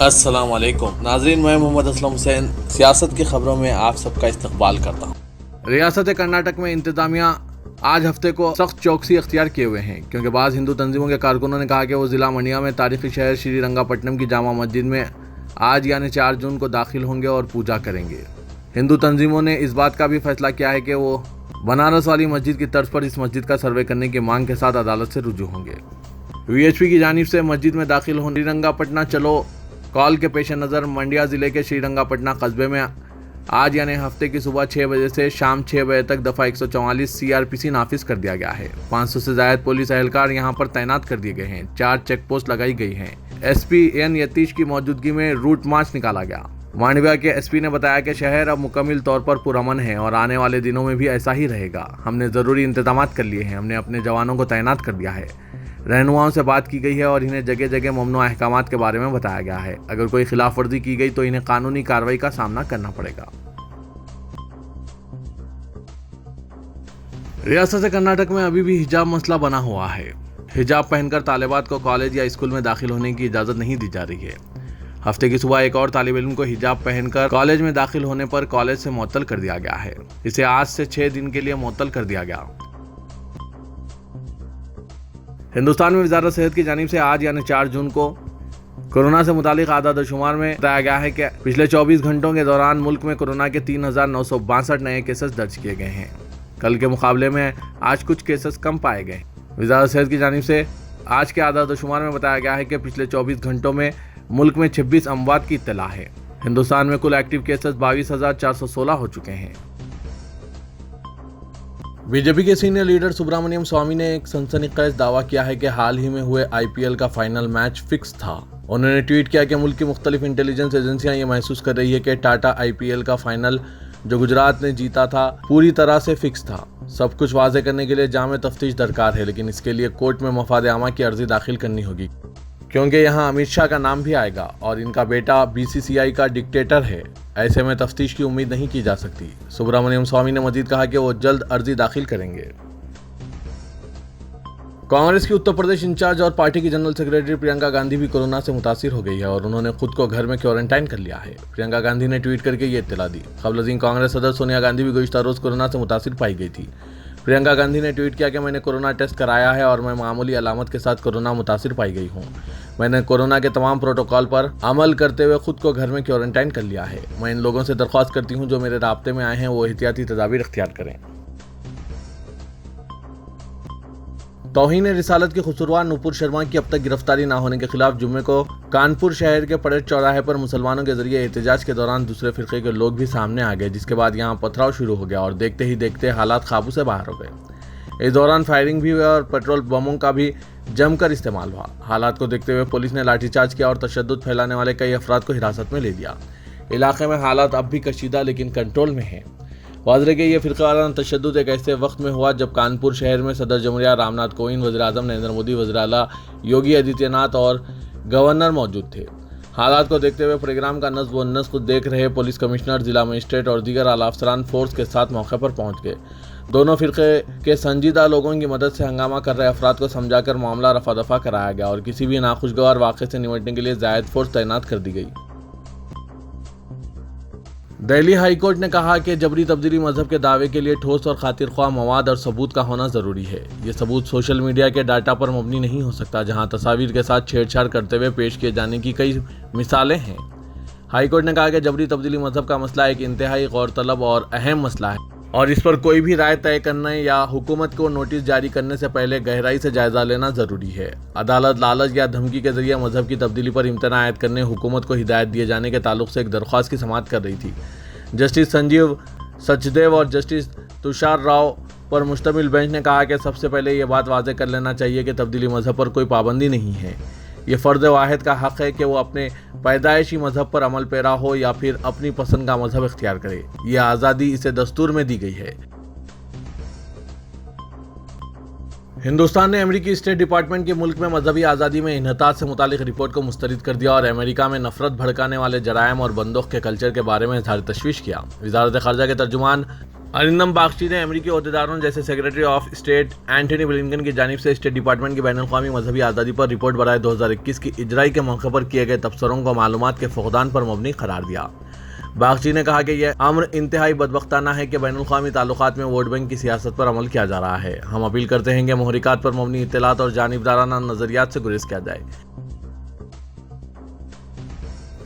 अस्सलाम वालेकुम नाजरीन, मैं मोहम्मद असलम हुसैन सियासत की खबरों में आप सबका इस्तकबाल करता हूँ। रियासत कर्नाटक में इंतजामिया आज हफ्ते को सख्त चौकसी अख्तियार किए हुए हैं, क्योंकि बाज़ हिंदू तंजीमों के कारकुनों ने कहा कि वो ज़िला मंडिया में तारीखी शहर श्रीरंगापट्टनम की जामा मस्जिद में आज यानी 4 जून को दाखिल होंगे और पूजा करेंगे। हिंदू तंजीमों ने इस बात का भी फैसला किया है कि वो बनारस वाली मस्जिद की तर्ज पर इस मस्जिद का सर्वे करने की मांग के साथ अदालत से रुजू होंगे। VHP की जानिब से मस्जिद में दाखिल होने श्रीरंगापट्टना चलो कॉल के पेश नज़र मंडिया ज़िले के श्रीरंगापट्टना कस्बे में आज यानी हफ्ते की सुबह 6 बजे से शाम 6 बजे तक दफ़ा 144 CRPC नाफिज कर दिया गया है। 500 से ज़ायद पुलिस एहलकार यहां पर तैनात कर दिए गए हैं। 4 चेक पोस्ट लगाई गई हैं। SP N यतीश की मौजूदगी में रूट मार्च निकाला गया। मांडविया के SP ने बताया कि शहर अब मुकम्मल तौर पर पुरअमन है और आने वाले दिनों में भी ऐसा ही रहेगा। हमने ज़रूरी इंतजाम कर लिए हैं। हमने अपने जवानों को तैनात कर दिया है। रहनुमाओं से बात की गई है और इन्हें जगह जगह ममनुआ अहकामात के बारे में बताया गया है। अगर कोई खिलाफ वर्जी की गई तो इन्हें कानूनी कार्रवाई का सामना करना पड़ेगा। रियासत कर्नाटक में अभी भी हिजाब मसला बना हुआ है। हिजाब पहनकर तालिबात को कॉलेज या स्कूल में दाखिल होने की इजाज़त नहीं दी जा रही है। हफ्ते की सुबह एक और तालिब इल्म को हिजाब पहनकर कॉलेज में दाखिल होने पर कॉलेज से मुअत्तल कर दिया गया है। इसे आज से 6 दिन के लिए मुअत्तल कर दिया गया। हिंदुस्तान में वजारत सेहत की जानिब से आज यानी 4 जून को कोरोना से मुतालिक आदाद-ओ-शुमार में बताया गया है कि पिछले 24 घंटों के दौरान मुल्क में कोरोना के 3,962 नए केसेस दर्ज किए गए हैं। कल के मुकाबले में आज कुछ केसेस कम पाए गए। वजारत सेहत की जानिब से आज के आदाद-ओ-शुमार में बताया गया है कि पिछले 24 घंटों में मुल्क में 26 अमवात की इत्तला है। हिंदुस्तान में कुल एक्टिव केसेस 22,416 हो चुके हैं। बीजेपी के सीनियर लीडर सुब्रमण्यम स्वामी ने एक सनसनीखेज दावा किया है कि हाल ही में हुए IPL का फाइनल मैच फिक्स था। उन्होंने ट्वीट किया कि मुल्क की मुख्तलिफ इंटेलिजेंस एजेंसियां ये महसूस कर रही है कि टाटा IPL का फाइनल जो गुजरात ने जीता था पूरी तरह से फिक्स था। सब कुछ वाज़े करने के लिए जामे तफ्तीश दरकार है, लेकिन इसके लिए कोर्ट में मफाद आमा की अर्जी दाखिल करनी होगी, क्योंकि यहाँ अमित शाह का नाम भी आएगा और इनका बेटा BCCI का डिक्टेटर है। ऐसे में तफ्तीश की उम्मीद नहीं की जा सकती। सुब्रमण्यम स्वामी ने मजीद कहा कि वो जल्द अर्जी दाखिल करेंगे। कांग्रेस की उत्तर प्रदेश इंचार्ज और पार्टी की जनरल सेक्रेटरी प्रियंका गांधी भी कोरोना से मुतासिर हो गई है और उन्होंने खुद को घर में क्वारंटाइन कर लिया है। प्रियंका गांधी ने ट्वीट करके ये इत्तला दी। क़ब्ल कांग्रेस सदर सोनिया गांधी भी गुज़िश्ता रोज़ कोरोना से मुतासिर पाई गई थी। प्रियंका गांधी ने ट्वीट किया कि मैंने कोरोना टेस्ट कराया है और मैं मामूली अलामत के साथ कोरोना मुतासिर पाई गई हूँ। मैंने कोरोना के तमाम प्रोटोकॉल पर अमल करते हुए खुद को घर में क्वारंटाइन कर लिया है। मैं इन लोगों से दरख्वास्त करती हूँ जो मेरे राब्ते में आए हैं वो एहतियाती तदाबीर इख्तियार करें। तौहीन रिसालत की खुसरवार नूपुर शर्मा की अब तक गिरफ्तारी न होने के खिलाफ जुम्मे को कानपुर शहर के परेड चौराहे पर मुसलमानों के जरिए एहतजाज के दौरान दूसरे फिरके के लोग भी सामने आ गए, जिसके बाद यहाँ पथराव शुरू हो गया और देखते ही देखते हालात काबू से बाहर हो गए। इस दौरान फायरिंग भी हुई और पेट्रोल बमों का भी जमकर इस्तेमाल हुआ। हालात को देखते हुए पुलिस ने लाठीचार्ज किया और तशद्दुद फैलाने वाले कई अफराद को हिरासत में ले लिया। इलाके में हालात अब भी कशीदा लेकिन कंट्रोल में हैं। वाज़ेह के ये फ़िरक़ावाराना तशद्दुद एक ऐसे वक्त में हुआ जब कानपुर शहर में सदर जमहूरिया रामनाथ कोविंद, वज़ीर-ए-आज़म नरेंद्र मोदी, वज़ीर आला योगी आदित्यनाथ और गवर्नर मौजूद थे। हालात को देखते हुए प्रोग्राम का नज़्म व नस्क़ देख रहे पुलिस कमिश्नर, जिला मजिस्ट्रेट और दीगर आला अफसरान फोर्स के साथ मौके पर पहुँच गए। दोनों फ़िरक़े के संजीदा लोगों की मदद से हंगामा कर रहे अफराद को समझाकर मामला रफा दफा कराया गया और किसी भी नाखुशगवार वाक़े से निपटने के लिए ज़ायद फोर्स तैनात कर दी गई। दिल्ली हाई कोर्ट ने कहा कि जबरी तब्दीली मजहब के दावे के लिए ठोस और खातिर ख्वाह मवाद और सबूत का होना ज़रूरी है। ये सबूत सोशल मीडिया के डाटा पर मबनी नहीं हो सकता, जहां तस्वीर के साथ छेड़छाड़ करते हुए पेश किए जाने की कई मिसालें हैं। हाई कोर्ट ने कहा कि जबरी तब्दीली मजहब का मसला एक इंतहाई गौरतलब और अहम मसला है और इस पर कोई भी राय तय करने या हुकूमत को नोटिस जारी करने से पहले गहराई से जायजा लेना ज़रूरी है। अदालत लालच या धमकी के जरिए मजहब की तब्दीली पर इम्तना आयद करने हुकूमत को हिदायत दिए जाने के ताल्लुक से एक दरख्वास्त की समाअत कर रही थी। जस्टिस संजीव सचदेव और जस्टिस तुषार राव पर मुश्तमिल बेंच ने कहा कि सबसे पहले ये बात वाज़ेह कर लेना चाहिए कि तब्दीली मजहब पर कोई पाबंदी नहीं है। ये फ़र्द वाहिद का हक़ है कि वो अपने पैदाइशी मजहब पर अमल पैरा हो या फिर अपनी पसंद का मजहब इख्तियार करे। यह आज़ादी इसे दस्तूर में दी गई है। हिंदुस्तान ने अमेरिकी स्टेट डिपार्टमेंट के मुल्क में मजहबी आज़ादी में इन्हतात से मुतालिक रिपोर्ट को मुस्तरद कर दिया और अमेरिका में नफरत भड़काने वाले जराइम और बंदूक के कल्चर के बारे में इज़हार तशवीश किया। वज़ारत ख़ारजा के तर्जुमान अरिंदम बागची ने अमेरिकी अहदेदारों जैसे secretary of state Antony Blinken की जानिब से स्टेट डिपार्टमेंट की बैनुल-अक़वामी मजहबी आज़ादी पर रिपोर्ट बराए 2021 की इजराई के मौके पर किए गए तबसरों को मालूमात के फुक़दान पर मबनी करार दिया। बागची ने कहा कि यह अम्र इंतहाई बदबख्ताना है कि बैनुल-अक़वामी ताल्लुकात में वोट बैंक की सियासत पर अमल किया जा रहा है। हम अपील करते हैं कि मुहरिकात पर मबनी इत्तलात और जानिबदाराना नज़रियात से गुरेज किया जाए।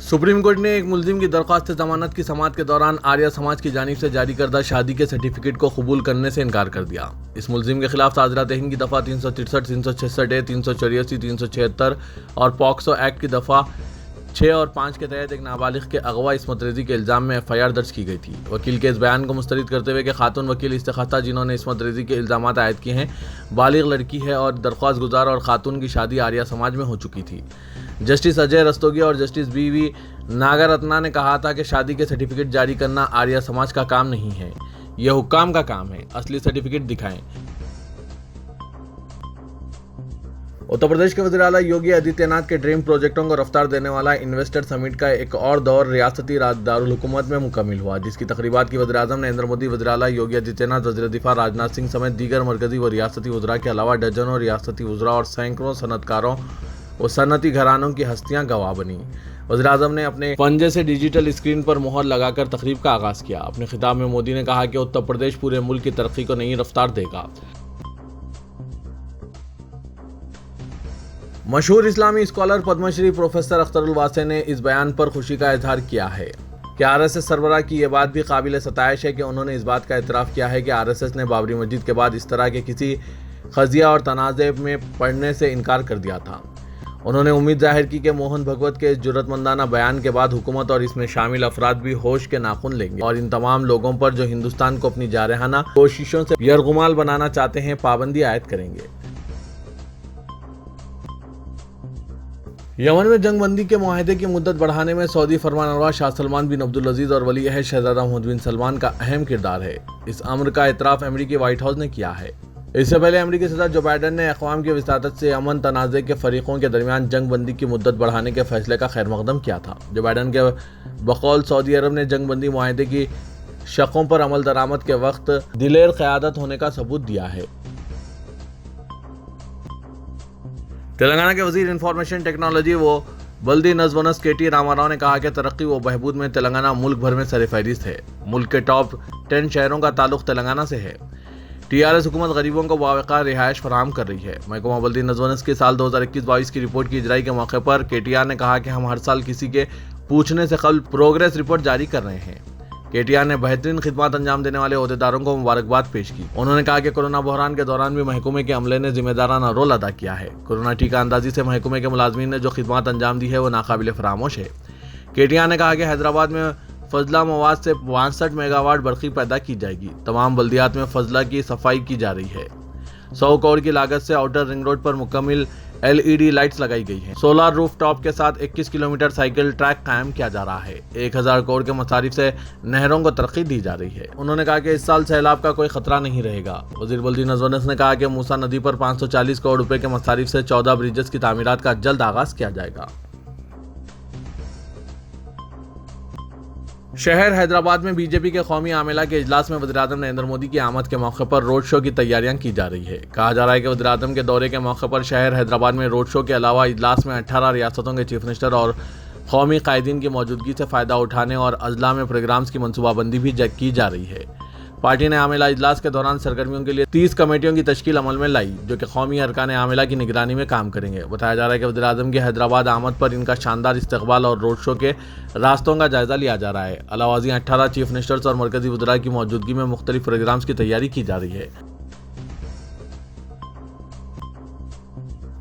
सुप्रीम कोर्ट ने एक मुल्जिम की दरख्वास्त जमानत की समाअत के दौरान आर्या समाज की जानिब से जारी करदा शादी के सर्टिफिकेट को कबूल करने से इनकार कर दिया। इस मुल्जिम के खिलाफ ताज़रात हिंद की दफ़ा 363, 366 ए, 384, 376 और पॉक्सो एक्ट की दफ़ा 6 और 5 के तहत एक नाबालिग के अगवा इस्मत रेज़ी के इल्ज़ाम में FIR दर्ज की गई थी। वकील के इस बयान को मुस्तरद करते हुए कि खातून वकील इस्तिख़ासा जिन्होंने इस्मत रेज़ी के इल्ज़ाम आयद किए हैं बालिग लड़की है और दरख्वास्त गुजार और खातून की शादी आर्या समाज में हो चुकी थी। जस्टिस अजय रस्तोगी और जस्टिस BV नागरत्ना ने कहा था कि शादी के सर्टिफिकेट जारी करना आर्या समाज का काम नहीं है, यह हुक्काम का काम है, असली सर्टिफिकेट दिखाएं। उत्तर प्रदेश के वज़ीर आला योगी आदित्यनाथ के ड्रीम प्रोजेक्टों को रफ्तार देने वाला इन्वेस्टर समिट का एक और दौर रियासती दारुल हुकूमत में मुकम्मिल हुआ, जिसकी तकरीबात की वज़ीर-ए-आज़म नरेंद्र मोदी, वज़ीर आला योगी आदित्यनाथ, वज़ीर दिफा राजनाथ सिंह समेत दीगर मरकजी व रियासती वज़रा के अलावा दर्जनों रियासती वज़रा और सैकड़ों सनतकारों और सनती घरानों की हस्तियां गवाह बनी। वज़ीर-ए-आज़म ने अपने पंजे से डिजिटल स्क्रीन पर मोहर लगाकर तकरीब का आगाज़ किया। अपने खिताब में मोदी ने कहा कि उत्तर प्रदेश पूरे मुल्क की तरक्की को नई रफ्तार देगा। मशहूर इस्लामी स्कॉलर पद्मश्री प्रोफेसर अख्तरुल वासी ने इस बयान पर खुशी का इजहार किया है कि RSS सरबराह की यह बात भी काबिल सताइश है कि उन्होंने इस बात का एतराफ़ किया है कि RSS ने बाबरी मस्जिद के बाद इस तरह के किसी क़ज़िया और तनाज़े में पढ़ने से इनकार कर दिया था। उन्होंने उम्मीद जाहिर की कि मोहन भगवत के इस जुर्रतमंदाना बयान के बाद हुकूमत और इसमें शामिल अफराद भी होश के नाखून लेंगे और इन तमाम लोगों पर जो हिंदुस्तान को अपनी जारहाना कोशिशों से यरगुमाल बनाना चाहते हैं पाबंदी आयद करेंगे। यमन में जंगबंदी के मुआहदे की मुद्दत बढ़ाने में सऊदी फरमानरवा शाह सलमान बिन अब्दुल अजीज और वली अहद शहजादा मोहम्मद बिन सलमान का अहम किरदार है। इस अम्र का एतराफ़ अमेरिकी व्हाइट हाउस ने किया है। इससे पहले अमेरिकी सदर जो बाइडन ने अक़वाम की वसातत से अमन तनाज़े के फरीकों के दरमियान जंग बंदी की मुद्दत बढ़ाने के फैसले का खैर मकदम किया था। जो बाइडन के बकौल सऊदी अरब ने जंग बंदी मुआहदे की शकों पर अमल दरामद के वक्त दिलेर क़यादत होने का सबूत दिया है। तेलंगाना के वज़ीर इंफॉर्मेशन टेक्नोलॉजी व बल्दी नज़्म व नस्क KT रामाराव ने कहा कि तरक्की व बहबूद में तेलंगाना मुल्क भर में सरफ़हरिस्त है। मुल्क के टॉप 10 शहरों का ताल्लुक़ तेलंगाना से है। TRS हुकूमत गरीबों को बावक़ार रिहाइश फराहम कर रही है। महकमा बल्दी नज़्म व नस्क के साल 2021-22 की रिपोर्ट की इजराई के मौके पर KTR ने कहा कि हम हर साल किसी के पूछने से कबल प्रोग्रेस रिपोर्ट जारी कर रहे हैं। KTR ने बेहतरीन खिदमत अंजाम देने वाले अहदेदारों को मुबारकबाद पेश की। उन्होंने कहा कि कोरोना बहरान के दौरान भी महकमे के अमले ने जिम्मेदाराना रोल अदा किया है। कोरोना टीका अंदाजी से महकमे के मुलाजमीन ने जो खिदमत अंजाम दी है वो नाकाबिल फरामोश है। KTR ने कहा कि हैदराबाद में फजला मवाद से 62 मेगावाट बरक़ी पैदा की जाएगी। तमाम बल्दियात में फजला की सफाई की जा रही है। 100 करोड़ की लागत से आउटर रिंग रोड पर मुकम्मल LED लाइट्स लगाई गई हैं। सोलर रूफ टॉप के साथ 21 किलोमीटर साइकिल ट्रैक कायम किया जा रहा है। 1000 करोड़ के मसारिफ से नहरों को तरक्की दी जा रही है। उन्होंने कहा कि इस साल सैलाब का कोई खतरा नहीं रहेगा। वज़ीर बल्दी नज़्म व नस्क ने कहा कि मूसा नदी पर 540 करोड़ रुपए के मसारिफ से 14 ब्रिजेस की तामीरात का जल्द आगाज किया जाएगा। शहर हैदराबाद में बीजेपी के कौमी आमिला के इजलास में वज़ीर-ए-आज़म नरेंद्र मोदी की आमद के मौके पर रोड शो की तैयारियां की जा रही है। कहा जा रहा है कि वज़ीर-ए-आज़म के दौरे के मौके पर शहर हैदराबाद में रोड शो के अलावा इजलास में 18 रियासतों के चीफ मिनिस्टर और कौमी कायदीन की मौजूदगी से फ़ायदा उठाने और अजला में प्रोग्राम्स की मनसूबाबंदी भी की जा रही है। पार्टी ने आमिला इजलास के दौरान सरगर्मियों के लिए 30 कमेटियों की तश्कील अमल में लाई, जो कि कौमी अरकान आमिला की निगरानी में काम करेंगे। बताया जा रहा है कि वज़ीर-ए-आज़म की हैदराबाद आमद पर इनका शानदार इस्तकबाल और रोड शो के रास्तों का जायजा लिया जा रहा है। अलावाज़ी 18 चीफ मिनिस्टर्स और मरकजी वज़रा की मौजूदगी में मुख्तलिफ प्रोग्राम्स की तैयारी की जा रही है।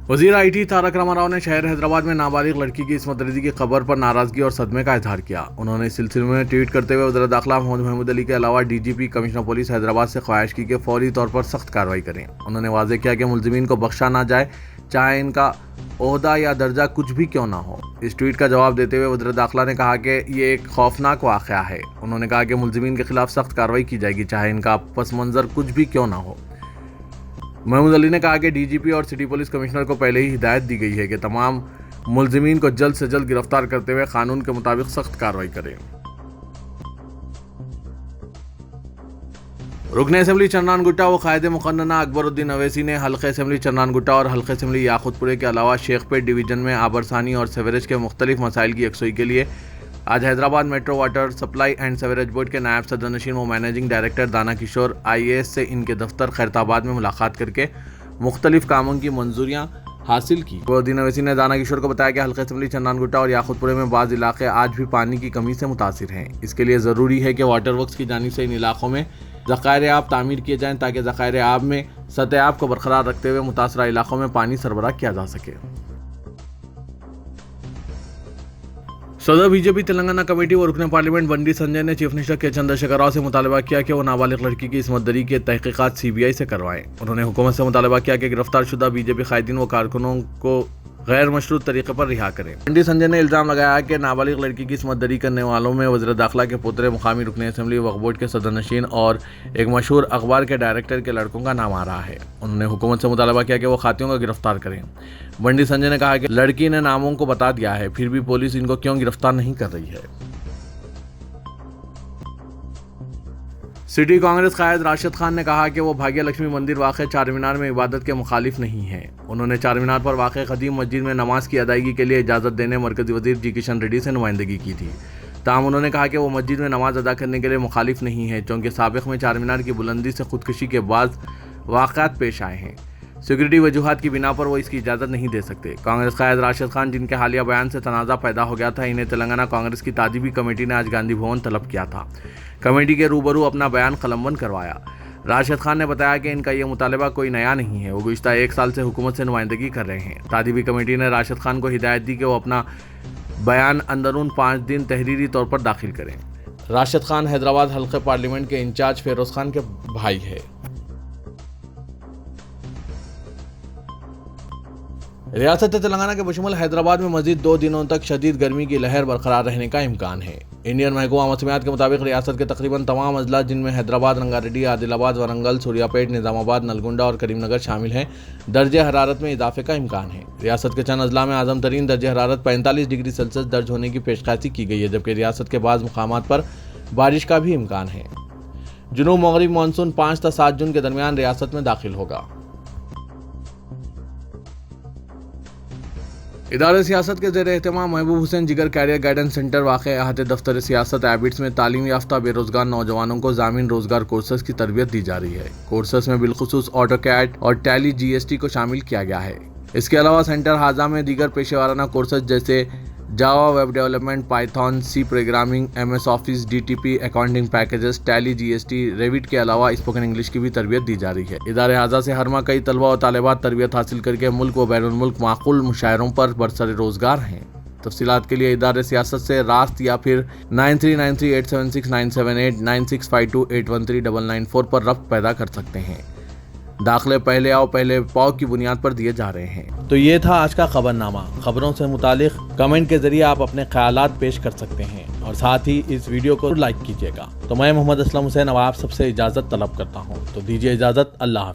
वज़ीर IT तारक रामाराव ने शहर हैदराबाद में नाबालिग लड़की की इस्मत रेज़ी की खबर पर नाराज़गी और सदमे का इजहार किया। उन्होंने इस सिलसिले में ट्वीट करते हुए वज़ीर दाखिला मोहम्मद महमूद अली के अलावा DGP कमिश्नर पुलिस हैदराबाद से ख्वाहिश की कि फौरी तौर पर सख्त कार्रवाई करें। उन्होंने वाज़ेह किया कि मुलज़िमीन को बख्शा ना जाए, चाहे इनका ओहदा या दर्जा कुछ भी क्यों ना हो। इस ट्वीट का जवाब देते हुए वज़ीर दाखिला ने कहा कि ये एक खौफनाक वाक़या है। उन्होंने कहा कि मुलज़िमीन के खिलाफ सख्त कार्रवाई की जाएगी, चाहे इनका पस मंज़र कुछ भी क्यों ना हो। महमूद अली ने कहा कि DGP और सिटी पुलिस कमिश्नर को पहले ही हिदायत दी गई है कि तमाम मुलज़िमीन को जल्द से जल्द गिरफ्तार करते हुए कानून के मुताबिक सख्त कार्रवाई करें। रुकन असम्बली चन्नान गुट्टा व कायदे मुकन्नना अकबरुद्दीन अवैसी ने हल्के असम्बली चन्नान गुट्टा और हल्के असम्बली याकुतपुरे के अलावा शेखपेट डिवीजन में आबरसानी और सीवरेज के मुख्तलिफ मसाइल की यकसुई के लिए आज Hyderabad metro water supply and sewerage board के नायब सदर नशीन व मैनेजिंग डायरेक्टर दाना किशोर IAS से इनके दफ्तर खैरताबाद में मुलाकात करके मुख्तलिफ कामों की मंजूरियाँ हासिल की। अकबरुद्दीन अवैसी ने दाना किशोर को बताया कि हल्के असम्बली चन्नान गुट्टा और याकुतपुरे में बाज़ इलाके आज भी पानी की कमी से मुतासिर हैं। इसके लिए ज़रूरी है कि वाटर वर्क्स की जानिब से इन इलाकों में ज़खायर आब तामीर किए जाएँ ताकि ज़खायर आब में सतह आब को बरकरार रखते हुए मुतासरा इलाकों में पानी सरबराह किया जा सके। सदर बीजेपी तेलंगाना कमेटी व रुकन पार्लियामेंट बंडी संजय ने चीफ मिनिस्टर के चंद्रशेखर राव से मुतालबा किया कि वो नाबालिग लड़की की इसमत दरी की तहकीकात CBI से करवाएं। उन्होंने हुकूमत से मुतालबा किया कि गिरफ्तार शुदा बीजेपी कायदीन व कारकुनों को गैर मशरूत तरीके पर रिहा करें। बंडी संजय ने इल्ज़ाम लगाया कि नाबालिग लड़की की इसमत दरी करने वालों में वज़ीर दाखिला के पुत्र, मुकामी रुकन असम्बली वक्फ बोर्ड के सदर नशीन और एक मशहूर अखबार के डायरेक्टर के लड़कों का नाम आ रहा है। उन्होंने हुकूमत से मुतालबा किया कि वो खातियों को गिरफ्तार करें। बंडी संजय ने कहा कि लड़की ने नामों को बता दिया है, फिर भी पुलिस इनको क्यों गिरफ्तार नहीं कर रही है। सिटी कांग्रेस कायद राशिद खान ने कहा कि वो भाग्य लक्ष्मी मंदिर वाक़ चार मीनार में इबादत के मुखालिफ नहीं हैं। उन्होंने चार मीनार पर वाक़ कदीम मस्जिद में नमाज की अदायगी के लिए इजाज़त देने मरकज़ी वज़ीर जी किशन रेड्डी से नुमाइंदगी की थी। ताहम उन्होंने कहा कि वो मस्जिद में नमाज अदा करने के लिए मुखालिफ नहीं है, क्योंकि साबिक़ में चार मीनार की बुलंदी से खुदकुशी के बाद वाक़यात पेश आए हैं। सिक्योरिटी वजूहात की बिना पर वो इसकी इजाज़त नहीं दे सकते। कांग्रेस कायद राशिद खान, जिनके हालिया बयान से तनाज़ा पैदा हो गया था, इन्हें तेलंगाना कांग्रेस की ताजीबी कमेटी ने आज गांधी भवन तलब किया था। कमेटी के रूबरू अपना बयान कलमबंद करवाया। राशिद खान ने बताया कि इनका ये मुतालबा कोई नया नहीं है, वो गुज़िश्ता 1 साल से हुकूमत से नुमाइंदगी कर रहे हैं। ताजीबी कमेटी ने राशिद खान को हिदायत दी कि वो अपना बयान अंदरून 5 दिन तहरीरी तौर पर दाखिल करें। राशिद खान हैदराबाद हल्के पार्लियामेंट के इंचार्ज फेरोज़ खान के भाई है। रियासत तेलंगाना के बशमुल हैदराबाद में मज़ीद 2 दिनों तक शदीद गर्मी की लहर बरकरार रहने का इम्कान है। इंडियन महकमा मौसमियात के मुताबिक रियासत के तकरीबन तमाम अजला, जिनमें हैदराबाद, रंगारेड्डी, आदिलाबाद, वरंगल, सूर्यापेट, निज़ामाबाद, नलगुंडा और करीमनगर शामिल हैं, दर्जे हरारत में इजाफे का इम्कान है। रियासत के चंद अजला में आज़म तरीन दर्जे हरारत 45 डिग्री सेल्सियस दर्ज होने की पेशकशी की गई है, जबकि रियासत के बाज़ मुकामात पर बारिश का भी इम्कान है। जुनूब मगरिब मानसून 5 से 7 जून के दरमियान रियासत में दाखिल होगा। इदारे सियासत के ज़ेर एहतमाम महबूब हुसैन जिगर कैरियर गाइडेंस सेंटर वाक़ अहाते दफ्तर सियासत एबिट्स में तालीम याफ्ता बेरोज़गार नौजवानों को ज़ामिन रोज़गार कोर्सेज़ की तरबियत दी जा रही है। कोर्सेज़ में बिलखुसूस AutoCAD और टैली GST को शामिल किया गया है। इसके अलावा सेंटर हाजा में दीगर पेशेवाराना कोर्सेज़ जैसे Java web development, Python, C programming, MS office, DTP, accounting packages, tally GST, Revit के अलावा स्पोकन इंग्लिश की भी तरबियत दी जा रही है। इदारे हाजा से हर माह कई तलबा और तालिबात तरबियत हासिल करके मुल्क व बैरुल मुल्क माकूल मुशायरों पर बरसर रोज़गार हैं। तफसीलात के लिए इदारे सियासत से रास्त या फिर 9393876978 9652813994 पर रब्त पैदा कर सकते हैं। दाखिले पहले आओ पहले पाओ की बुनियाद पर दिए जा रहे हैं। तो ये था आज का खबरनामा। खबरों से मुतालिक कमेंट के जरिए आप अपने ख्यालात पेश कर सकते हैं और साथ ही इस वीडियो को लाइक कीजिएगा। तो मैं मोहम्मद असलम हुसैन अब आप सबसे इजाज़त तलब करता हूँ। तो दीजिए इजाज़त। अल्लाह।